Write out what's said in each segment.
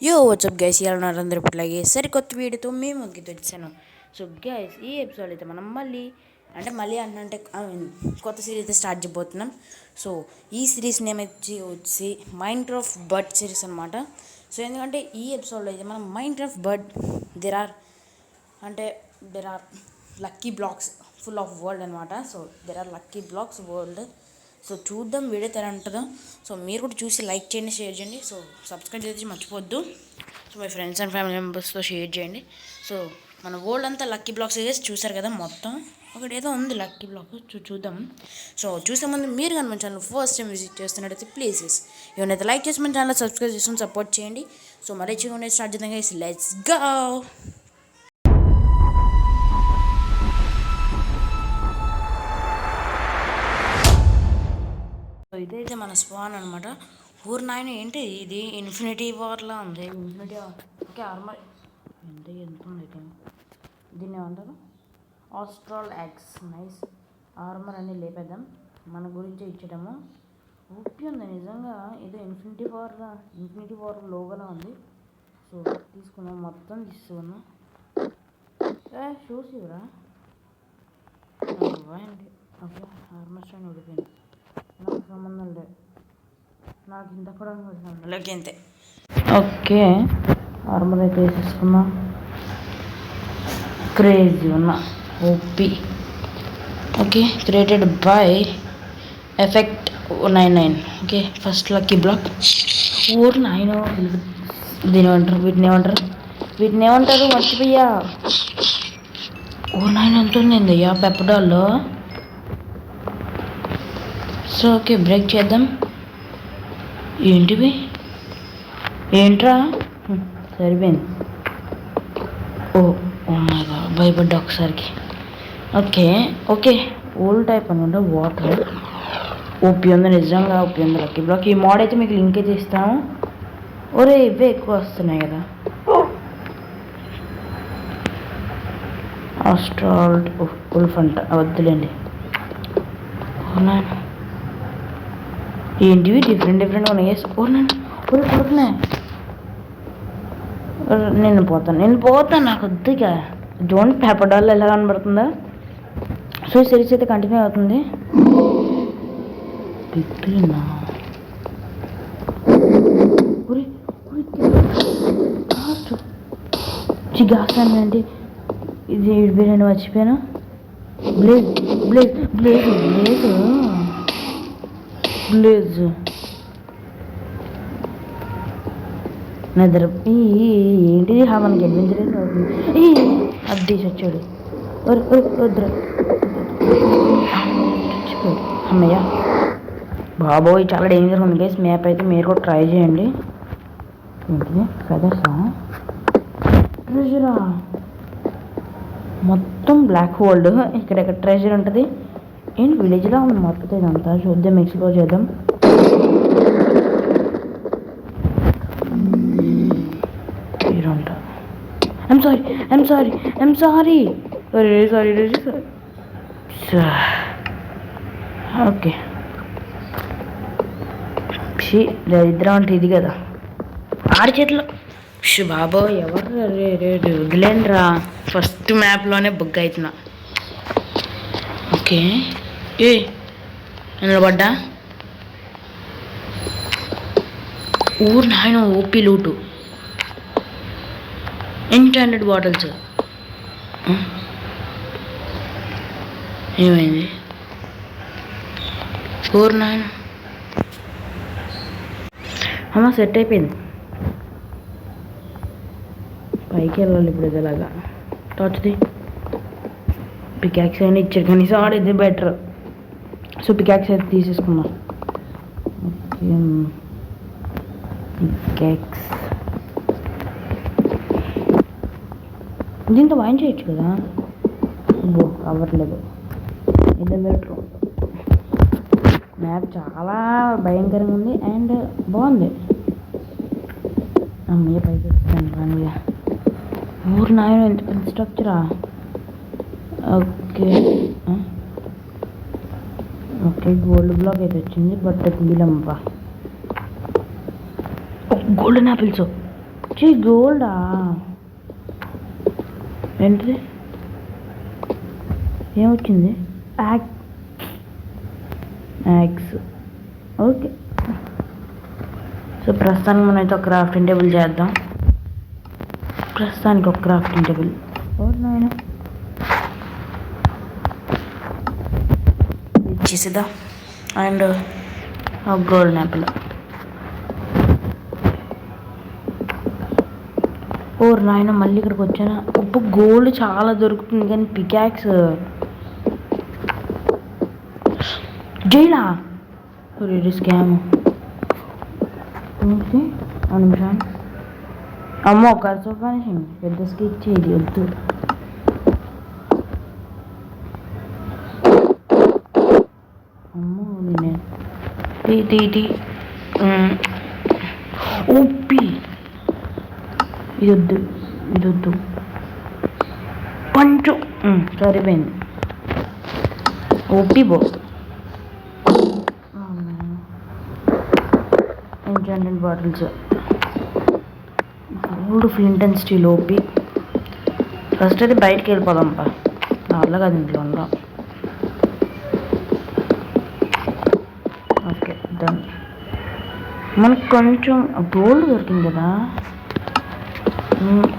యో WhatsApp guys, ఇలా అందరూ ఇప్పటిలాగే సరికొత్త వీడియోతో మేము ముందుకు వచ్చాను. సో గైస్, ఈ ఎపిసోడ్ అయితే మనం మళ్ళీ అంటే కొత్త సిరీస్ అయితే స్టార్ట్ చేయబోతున్నాం. సో ఈ సిరీస్ నేమ్ వచ్చి మైండ్ క్రాఫ్ట్ బర్డ్ సిరీస్ అనమాట. సో ఎందుకంటే ఈ ఎపిసోడ్లో అయితే మనం Minecraft bird there are lucky blocks full of world అనమాట. So there are lucky blocks world. So చూద్దాం వీడియో ఎలా ఉంటుందో. సో మీరు కూడా చూసి లైక్ చేయండి, షేర్ చేయండి. సో సబ్స్క్రైబ్ చేసి మర్చిపోవద్దు. So me friends and family మెంబర్స్తో షేర్ చేయండి. సో మన వరల్డ్ అంతా లక్కీ బ్లాక్స్ వేసి చూసారు కదా, మొత్తం ఒకటి ఏదో ఉంది లక్కీ బ్లాక్, చూద్దాం. సో చూసే ముందు మీరు కానీ మన ఛానల్ ఫస్ట్ టైం విజిట్ చేస్తున్నట్టయితే ప్లీజ్ ఏమైనా లైక్ చేసి మన ఛానల్ సబ్స్క్రైబ్ చేసుకుని సపోర్ట్ చేయండి. సో మరీ చిన్న స్టార్ట్ చేద్దాం గైస్, లెట్స్ గో. ఇదైతే మన స్పాన్ అనమాట. ఊరు నాయన ఏంటి ఇది, ఇన్ఫినిటీ వార్లా ఉంది. ఇన్ఫినిటీ ఓకే, ఆర్మర్ ఎంత ఉంది దీన్ని ఏమంటారు, ఆస్ట్రాల్ ఎగ్స్. నైస్ ఆర్మర్ అన్నీ లేపేద్దాం, మన గురించి ఇచ్చేటము. ఓపి ఉంది నిజంగా, ఏదో ఇన్ఫినిటీ వార్ లోగోలా ఉంది. సో తీసుకున్నాం, మొత్తం తీసుకున్నాం. షూస్ ఇవరా అండి. ఓకే, ఆర్మర్ స్టాండ్ ఓడిపోయింది, నాకు సంబంధం లేదు, నాకు ఇంత కూడా సంబంధం లేదు అంతే. ఓకే, ఆర్మర్ అయితే వేసేసుకున్నా. క్రేజీ ఉన్నా OP. Okay, created by effect 99. Okay, first lucky black. ఊరు నాయన వీటిని ఏమంటారు మర్చిపోయా. ఊరు నాయన ఉంటుంది అయ్యా పెప్పడాల్లో. సో ఓకే, బ్రేక్ చేద్దాం. ఏంట్రా సరిపోయింది. ఓ మై గాడ్, భయపడ్డా ఒకసారికి. ఓకే ఓల్డ్ టైప్ అనమాట, వాటర్. ఓపి ఉంది నిజంగా, ఓపి ఉంది లక్కీ బ్లాక్. ఈ మోడ్ అయితే మీకు లింక్ అయితే ఇస్తాము. ఒరే ఇవే ఎక్కువ వస్తున్నాయి కదా. ఆస్ట్రాల్డ్ ఉల్ఫ్ అంట, వద్దులేండి. అవునా ఏంటివి డిఫరెంట్గా ఉన్నాయి. కొడుకున్నాయి. నేను పోతాను నాకు వద్దుగా. జోన్ పేపర్ ఎలా కనబడుతుందా. సో సిరీస్ అయితే కంటిన్యూ అవుతుంది. చిగాస్తానండి, ఇది బిర్యానీ మర్చిపోయాను. బ్లేజ్ నిద్ర ఏంటిది, మనకి అడ్వెంచరస్ అవుతుంది. అది చచ్చాడు. వద్దు అమ్మయ్య బాబోయ్, చాలా డేంజర్ ఉంది గైస్. మ్యాప్ అయితే మీరు కూడా ట్రై చేయండి. ఏంటిది ఫెదర్సా, ట్రెజరా, మొత్తం బ్లాక్ హోల్డ్. ఇక్కడ ట్రెజర్ ఉంటుంది. ఏంటి విలేజ్లో ఉంది మొత్తం ఇదంతా. చూద్దాం, ఎక్స్ప్లోర్ చేద్దాం. I'm sorry. ఓకే, దరిద్రం అంటే ఇది కదా, ఆడి చేతిలో. బాబో ఎవరు వదిలేండిరా, ఫస్ట్ మ్యాప్లోనే బుక్ అవుతున్నా. ఓకే, నిలబడ్డా. ఊరు నాయన ఓపి లూటు. Enchanted bottles. ఏమైంది ఊరు నాయన. అమ్మ సెట్ అయిపోయింది. పైకి వెళ్ళాలి ఇప్పుడు ఇదేలాగా. టార్చ్ది పికాక్స్ అయినా ఇచ్చారు, కనీసం ఆడేది బెటర్. సో పికాక్స్ అయితే తీసేసుకున్నాం. ఓకే, పికాక్స్ దీంతో వైన్ చేయొచ్చు కదా. అవ్వట్లేదు. ఇదే బెటర్. మ్యాప్ చాలా భయంకరంగా ఉంది అండ్ బాగుంది. అమ్మయ్య పైకి వచ్చాను కానీ. ఊరు నాయన ఎంత పెద్ద స్ట్రక్చరా. ఓకే గోల్డ్ బ్లాక్ అయితే వచ్చింది, బట్ తీయలేమ్మా. Golden apples. గోల్డా ఏంటిది ఏమొచ్చింది యాక్స్ ఓకే. సో ప్రస్తుతానికి మనమైతే ఒక క్రాఫ్టింగ్ టేబుల్ చేద్దాం. ప్రస్తుతానికి ఒక క్రాఫ్టింగ్ టేబుల్ నాయన ఇచ్చేసిద్దాం. అండ్ గోల్డ్ యాపిల్ నాయన మళ్ళీ ఇక్కడికి వచ్చాను. ఇప్పుడు గోల్డ్ చాలా దొరుకుతుంది కానీ పికాక్స్ జైలా స్కామ్ నిమిషం. అమ్మో ఖర్చు కానీ పెద్ద స్కెచ్ ఇది వద్దు. అమ్మో నేను టీ ఓపి ఇది వద్దు కొంచెం సరిపోయింది. OP enchanted bottles gold flint and steel OP. First అయితే బయటికి వెళ్ళిపోదాంపా, నా వల్ల కాదు ఇంట్లో ఉందా. Okay done. మనకు కొంచెం గోల్డ్ దొరికింది కదా,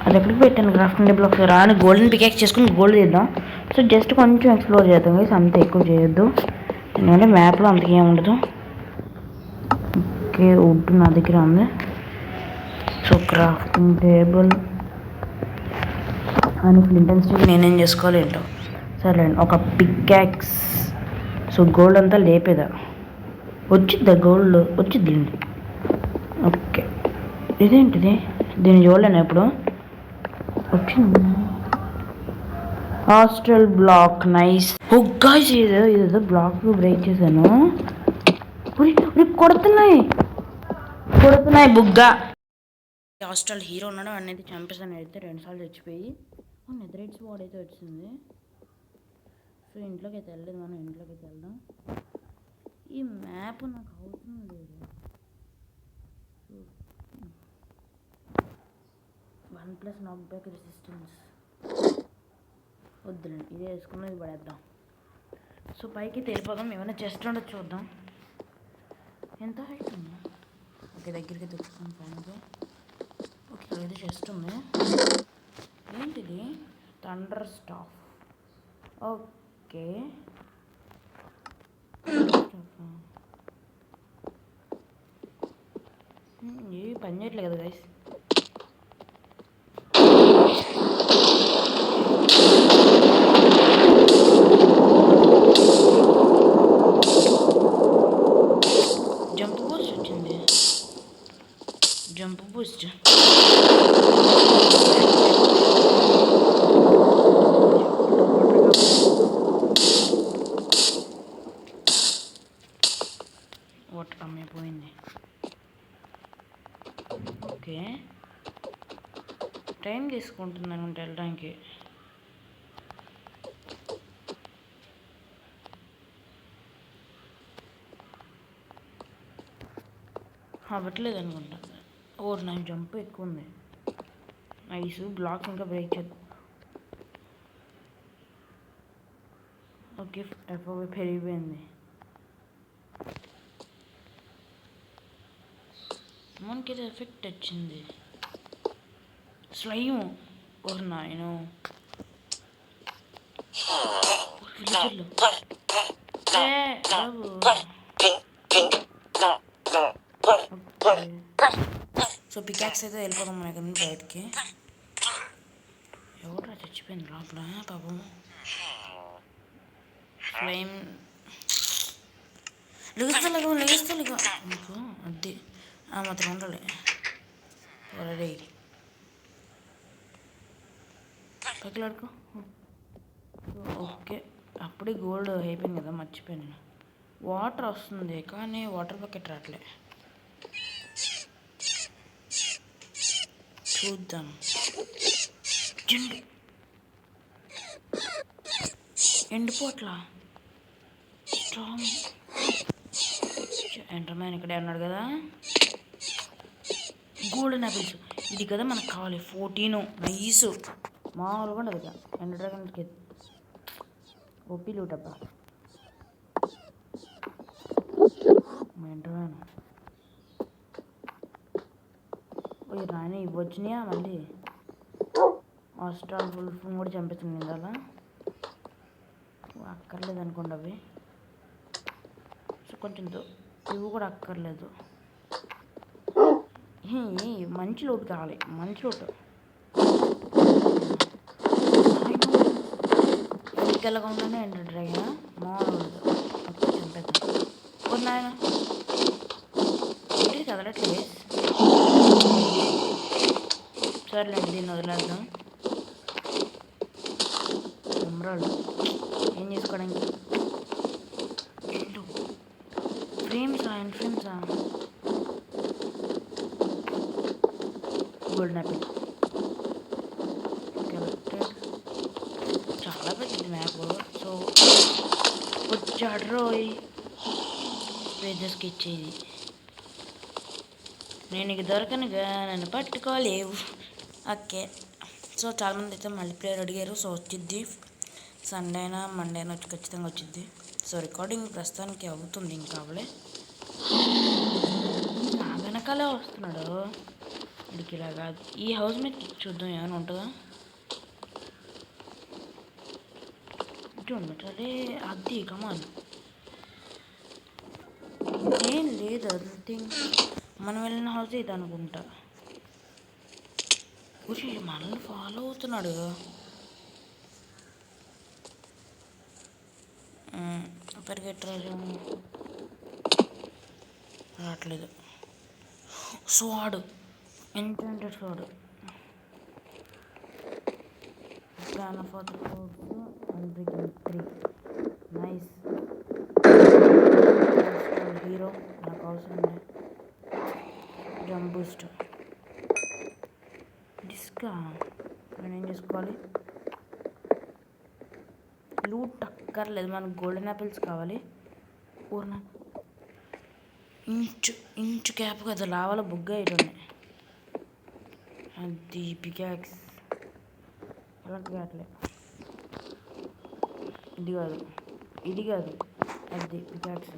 అది ఎక్కడికి పెట్టాను క్రాఫ్టింగ్ టేబుల్ ఒకసారి రాని గోల్డెన్ పికాక్స్ చేసుకుని గోల్డ్ చేద్దాం. సో జస్ట్ కొంచెం ఎక్స్ప్లోర్ చేద్దాం guys, అంత ఎక్కువ చేయొద్దు ఎందుకంటే మ్యాప్లో అంతగా ఏమి ఉండదు. ఓకే వుడ్ నా దగ్గర ఉంది. సో క్రాఫ్టింగ్ టేబుల్ అని ఫ్లింట్ అండ్ స్టీల్ నేనేం చేసుకోవాలి ఏంటో. సరే ఒక పికాక్స్. సో గోల్డ్ అంతా లేపేదా వచ్చిద్దా, గోల్డ్ వచ్చిద్దండి. ఓకే ఇదేంటిది, దీన్ని చూడలేను ఎప్పుడు వచ్చింది. Hostel block nice. గాయ్స్ ఇదేదో బ్లాక్ బ్రేక్ చేశాను. కొడుతున్నాయి బుగ్గా. హాస్టల్ హీరో ఉన్నాడు అనేది చంపేసాను అయితే 2 సార్లు చచ్చిపోయి. నెదరైట్స్ వాడ్ అయితే వచ్చింది. సో ఇంట్లోకి అయితే వెళ్ళలేదు, మనం ఇంట్లోకి అయితే వెళ్దాం. ఈ మ్యాప్ నాకు అవసరం లేదు. 1+ నాక్ బ్యాక్ రెసిస్టెన్స్ వద్దులేండి, ఇదే వేసుకున్నది పడేద్దాం. సో పైకి వెళ్ళిపోదాం, ఏమైనా చెస్ట్ ఉండదు చూద్దాం. ఎంత హైట్ ఉంది. ఓకే దగ్గరికి తెచ్చుకుని పైనకి. ఓకే ఇక్కడైతే చెస్ట్ ఉంది. ఏంటిది థండర్ స్టాఫ్. ఓకే ఏవి పని చేయట్లేదు కదా గైస్. జంప్ బూస్ట్ వచ్చింది, జంప్ బూస్ట్. వాటర్ అమ్మైపోయింది. ఓకే టైం తీసుకుంటున్నాను వెళ్ళడానికి. అవ్వట్లేదు అనుకుంటా. నా జంప్ ఎక్కువ ఉంది. నైస్ బ్లాక్ ఇంకా బ్రేక్ చేద్దాం. ఓకే ఎఫ్ఓవి పెరిగిపోయింది. మనకి ఇది ఎఫెక్ట్ వచ్చింది. స్లైమ్ నాయను సో పికాక్స్ అయితే వెళ్ళిపోదాం మన దగ్గర నుంచి బయటికి. ఎవరు చచ్చిపోయింది లోపల పాపం. ఫ్లేమ్ లెగిస్తా నీకు అది మాత్రం ఉండాలి. రెడీ పక్కలాడుకో. ఓకే అప్పుడే గోల్డ్ అయిపోయింది కదా, మర్చిపోయాను. వాటర్ వస్తుంది కానీ వాటర్ బకెట్ రావట్లే. చూద్దాం. ఎండిపోట్లా స్ట్రాంగ్ ఎంటర్మ్యాన్ ఇక్కడే ఉన్నాడు కదా. గోల్డెన్ యాపిల్స్ ఇది కదా మనకు కావాలి 14 నైస్ మామూలుగా ఉండదు ఇక ఎండ్ డ్రాగన్కి ఓపీ లూటబ్బా ఎండ్ డ్రాగన్ ఓ రాని ఇవ్వచ్చినాయా మళ్ళీ హాస్టల్ ఫుల్ కూడా చంపిస్తుంది అలా అక్కర్లేదు అనుకోండి అవి సో కొంచెం ఇవి కూడా అక్కర్లేదు మంచి లోటు కావాలి మంచి లోటు ఎన్నికలుగా ఉండనే ఎంటర్ డ్రాగన్ మామూలు చంపేద్దాం కొన్ని ఆయన ఏంటి కదలట్లేదు సర్లేండి దీన్ని వదిలేద్దాం ఎమరాల్డ్ ఏం చేసుకోవడానికి ఫ్రేమ్సా గోల్డెన్ యాపిల్ కలెక్టెడ్ చాలా పెద్దది మ్యాప్ సో వచ్చాడు రోయ్ పేజెస్కి ఇచ్చేది నేను ఇక దొరకనుగా నన్ను పట్టుకోలేవు ఓకే సో చాలామంది అయితే మల్టీప్లేయర్ అడిగారు సో వచ్చిద్ది సండే అయినా మండే అయినా వచ్చి ఖచ్చితంగా వచ్చిద్ది సో రికార్డింగ్ ప్రస్తుతానికి అవుతుంది ఇంకా అవలే నా వెనకాలే వస్తున్నాడు ఇడికి ఇలా కాదు ఈ హౌస్ మీద చూద్దాం ఏమైనా ఉంటుందా చూడటలే అది కమాన్ ఏం లేదు అది మనం వెళ్ళిన హౌస్ ఇది అనుకుంటా మనల్ని ఫాలో అవుతున్నాడు పరిగెట్టరాజు రావట్లేదు స్వాడు ఎంటెంటెడ్ స్వాడు plan of the force unbreaking 3 nice hero నాకు అవసరం జంప్ బూస్ట్ డిస్కా నేను ఏం చేసుకోవాలి లూట్ అక్కర్లేదు మనకు గోల్డెన్ యాపిల్స్ కావాలి పూర్ణ ఇంచు క్యాప్ కదా లావాలో బుగ్గ ఇటున్నాయి అది పికాక్స్ అలాంటివి అట్లే ఇది కాదు అది పికాక్స్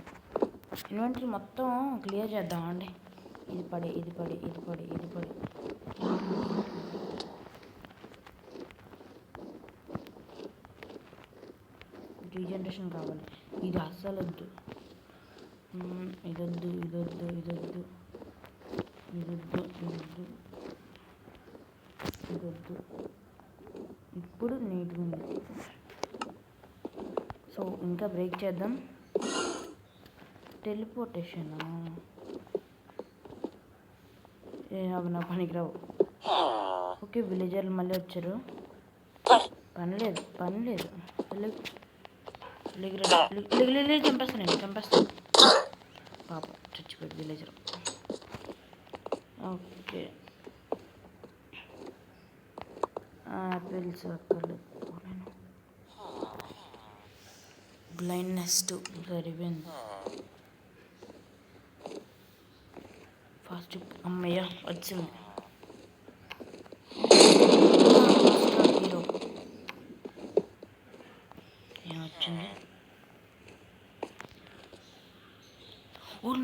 ఇన్వెంటరీ మొత్తం క్లియర్ చేద్దామండి ఇది పడి రీజనరేషన్ కావాలి ఇది అస్సలు వద్దు ఇదొద్దు ఇప్పుడు నీట్గా ఉంది సో ఇంకా బ్రేక్ చేద్దాం టెలిపోర్టేషన్ అవి నా పనికిరావు ఓకే విలేజర్లు మళ్ళీ వచ్చారు పని లేదు చంపేస్తాను పాప చచ్చిపోయింది విలేజర్ ఓకే ఆపిల్స్ అక్కర్లేదు బ్లైండ్నెస్ సరిపోయింది ఫాస్ట్ అమ్మయ్య వచ్చింది హీరో ఏమొచ్చింది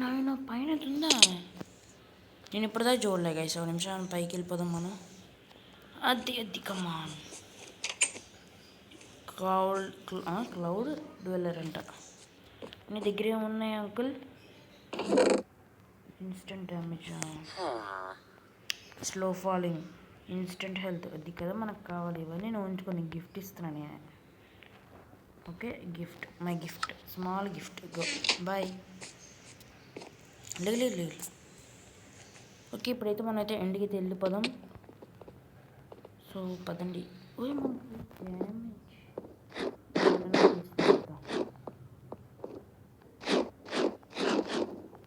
నాయన పైన ఉందా నేను ఇప్పటిదా చూడలే గైస్ 1 నిమిషం పైకి వెళ్ళిపోదాం మనం అది కమాన్ క్లౌడ్ డ్వెల్లర్ అంట నీ దగ్గర ఏమున్నాయి uncle instant damage slow falling instant health అది కదా మనకు కావాలి ఇవన్నీ నేను ఉంచుకొని గిఫ్ట్ ఇస్తున్నాను okay gift my gift small gift go boy లేదు ఓకే ఇప్పుడైతే మనం అయితే ఎండ్కి వెళ్ళిపోదాం సో పదండి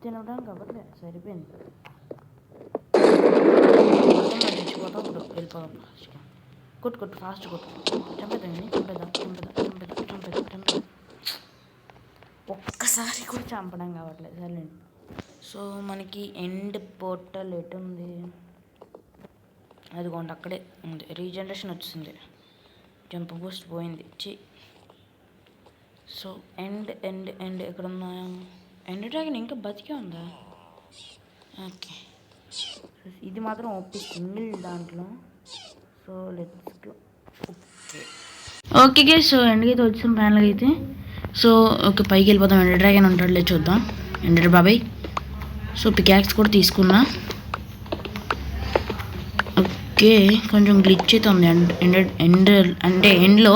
తినడానికి అవ్వట్లే సరిపోయింది తెచ్చిపోతాం ఇప్పుడు వెళ్ళిపోదాం కొట్టు ఫాస్ట్ కొట్టు చంపేద్దాం ఒక్కసారి కూడా చంపడం కావట్లేదు సరేండి సో మనకి ఎండ్ పోర్టల్ ఎటు ఉంది అదిగోండి అక్కడే ఉంది, రీజనరేషన్ వచ్చింది, జంప్ బూస్ట్ పోయింది. సో ఎండ్ ఎక్కడ ఉన్నా? ఎండ్ డ్రాగన్ ఇంకా బతికే ఉందా? ఓకే, ఇది మాత్రం ఓపీ సింగిల్ దాంట్లో. So let's go. Okay so ఎండ్కి అయితే వచ్చాం ప్యానల్కి అయితే. సో ఓకే, పైకి వెళ్ళిపోతాం. ఎండర్ డ్రాగన్ ఉంటాడులే, చూద్దాం. ఎండర్ బాబాయ్. సో పికాక్స్ కూడా తీసుకున్నా. ఓకే, కొంచెం గ్లిచ్ అయితే ఉంది అంటే ఎండ్లో.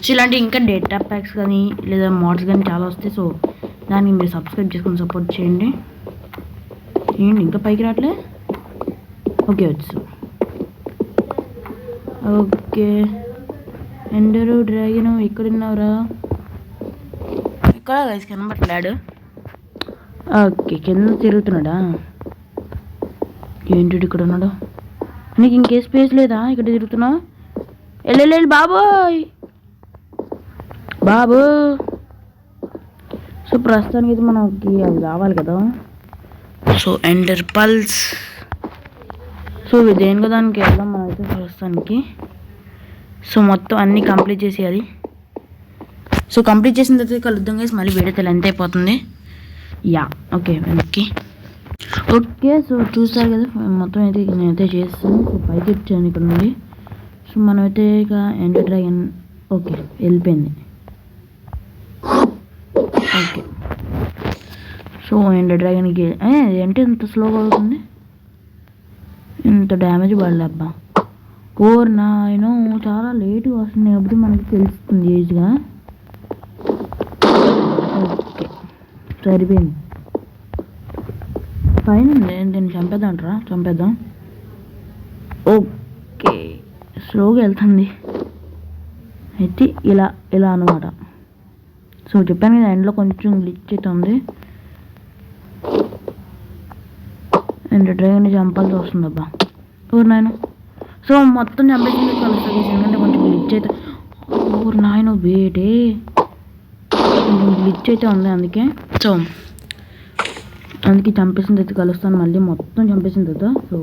సో ఇలాంటి ఇంకా డేటా ప్యాక్స్ కానీ లేదా మోడ్స్ కానీ చాలా వస్తాయి. సో దానికి మీరు సబ్స్క్రైబ్ చేసుకొని సపోర్ట్ చేయండి. ఏంటి ఇంకా పైకి రావట్లే? ఓకే వచ్చు. ఓకే, ఎండరు డ్రాగన్ ఎక్కడున్నావురా? ఇక్కడ గైస్ కనబట్టలేడు. ఓకే, కింద తిరుగుతున్నాడా? ఏంటి ఇక్కడ ఉన్నాడు? నీకు ఇంకే స్పేస్ లేదా ఇక్కడ తిరుగుతున్నావు? వెళ్ళి బాబోయ్ బాబు. సో ప్రస్తుతానికి అయితే మనకి అది కావాలి కదా. So Ender pulse. సో దేనికో దానికి వెళ్దాం మనమైతే ప్రస్తుతానికి. సో మొత్తం అన్నీ కంప్లీట్ చేసేయాలి. సో కంప్లీట్ చేసిన తర్వాత కలుద్దాం గైస్. మళ్ళీ వీడియో ఎంత అయిపోతుంది. యా ఓకే వెనక్కి. ఓకే సో చూస్తారు కదా మొత్తం అయితే నేనైతే చేస్తాను. సో పైకి వచ్చాను ఇక్కడ నుండి. సో మనమైతే ఇక ఎండర్ డ్రాగన్ ఓకే వెళ్ళిపోయింది. ఓకే సో ఎండర్ డ్రాగన్కి అంటే ఇంత స్లోగా అవుతుంది, ఇంత డ్యామేజ్ పడలే అబ్బా. నాయనో చాలా లేట్గా వస్తుంది కాబట్టి మనకి తెలుస్తుంది ఏజ్గా. ఓకే సరిపోయింది. పైన దీన్ని చంపేద్దాం. ఓకే స్లోగా వెళ్తుంది అయితే ఇలా అనమాట. సో చెప్పాను కదా ఎండ్లో కొంచెం గ్లిచ్ అయితే ఉంది. అండ్ డ్రాగన్ని చంపాల్సి వస్తుంది అబ్బా. నాయన సో మొత్తం చంపేసింది కలుస్తుంది ఎందుకంటే కొంచెం గ్లిచ్ అయితే. నాయన వేటే కొంచెం గ్లిచ్ అయితే ఉంది, అందుకే చంపేసిన తర్వాత కలుస్తాను మళ్ళీ. మొత్తం చంపేసిన తర్వాత సో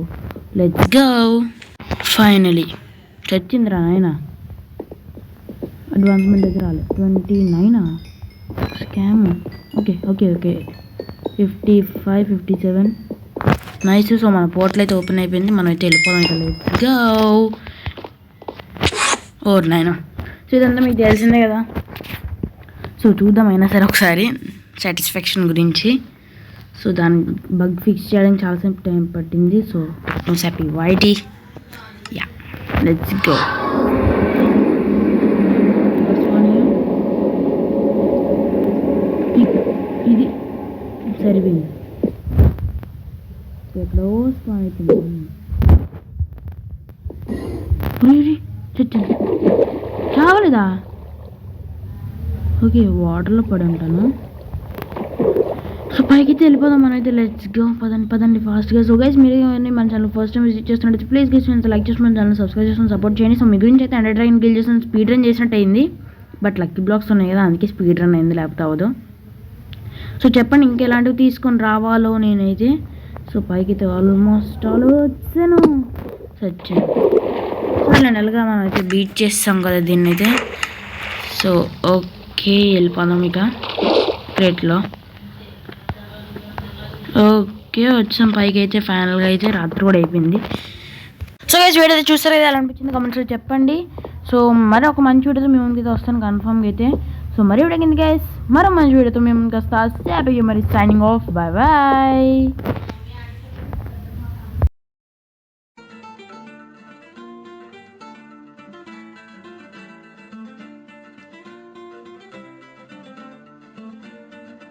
లెట్స్ గో. ఫైనలీ చచ్చిందిరా నాయన. అడ్వాన్స్మెంట్ దగ్గర రాలేదు. 29 స్కామ్. Okay 55 57 nice. సో మన పోర్టల్ అయితే ఓపెన్ అయిపోయింది. మనం అయితే వెళ్ళిపోదాం ఇక. Let's go. నాయన సో ఇదంతా మీకు తెలిసిందే కదా. సో చూద్దాం అయినా సరే ఒకసారి సాటిస్ఫాక్షన్ గురించి. సో దాన్ని బగ్ ఫిక్స్ చేయడానికి చాలాసేపు టైం పట్టింది. సో హ్యాపీ వైటీ. Yeah let's go. ఇది సరిపోయింది. ఎక్కడో స్పాన్ అయిపోయింది. చావలేదా? ఓకే వాటర్లో పడి ఉంటాను. సో పైకి వెళ్ళిపోదాం మనమైతే. Let's go. పదండి ఫాస్ట్గా. సో గైస్ మీరు మన ఛానల్ ఫస్ట్ టైం విజిట్ చేస్తున్నట్టు ప్లీజ్ గైస్ లైక్ చేసి మన ఛానల్ సబ్స్క్రైబ్ చేసుకుని సపోర్ట్ చేయండి. సో మీ గురించి అయితే ఎండర్ డ్రాగన్ కిల్ చేసిన స్పీడ్ రన్ చేసినట్టు అయింది. బట్ లక్కీ బ్లాక్స్ ఉన్నాయి కదా అందుకే స్పీడ్ రన్ అయింది, లేకపోతే అవ్వదు. సో చెప్పండి ఇంకెలాంటివి తీసుకొని రావాలో నేనైతే. సో పైకి అయితే ఆల్మోస్ట్ వచ్చాను. సచ్చాను. సో నెలగా మనం అయితే బీట్ చేస్తాం కదా దీన్ని అయితే. సో ఓకే వెళ్ళిపోదాం ఇక క్రేట్లో. ఓకే వచ్చాం పైకి అయితే. ఫైనల్గా అయితే రాత్రి కూడా అయిపోయింది. సో గైస్ వీడియో అయితే చూస్తారు కదా ఎలా అనిపించింది కామెంట్స్లో చెప్పండి. సో మరి ఒక మంచి వీడియోతో మేము ముందుకు వస్తాను కన్ఫర్మ్గా అయితే. సో మరి వీడియో కింద గైస్ మరో మంచి వీడియోతో మేము ముందుకు వస్తా. మరి సైనింగ్ ఆఫ్. బాయ్.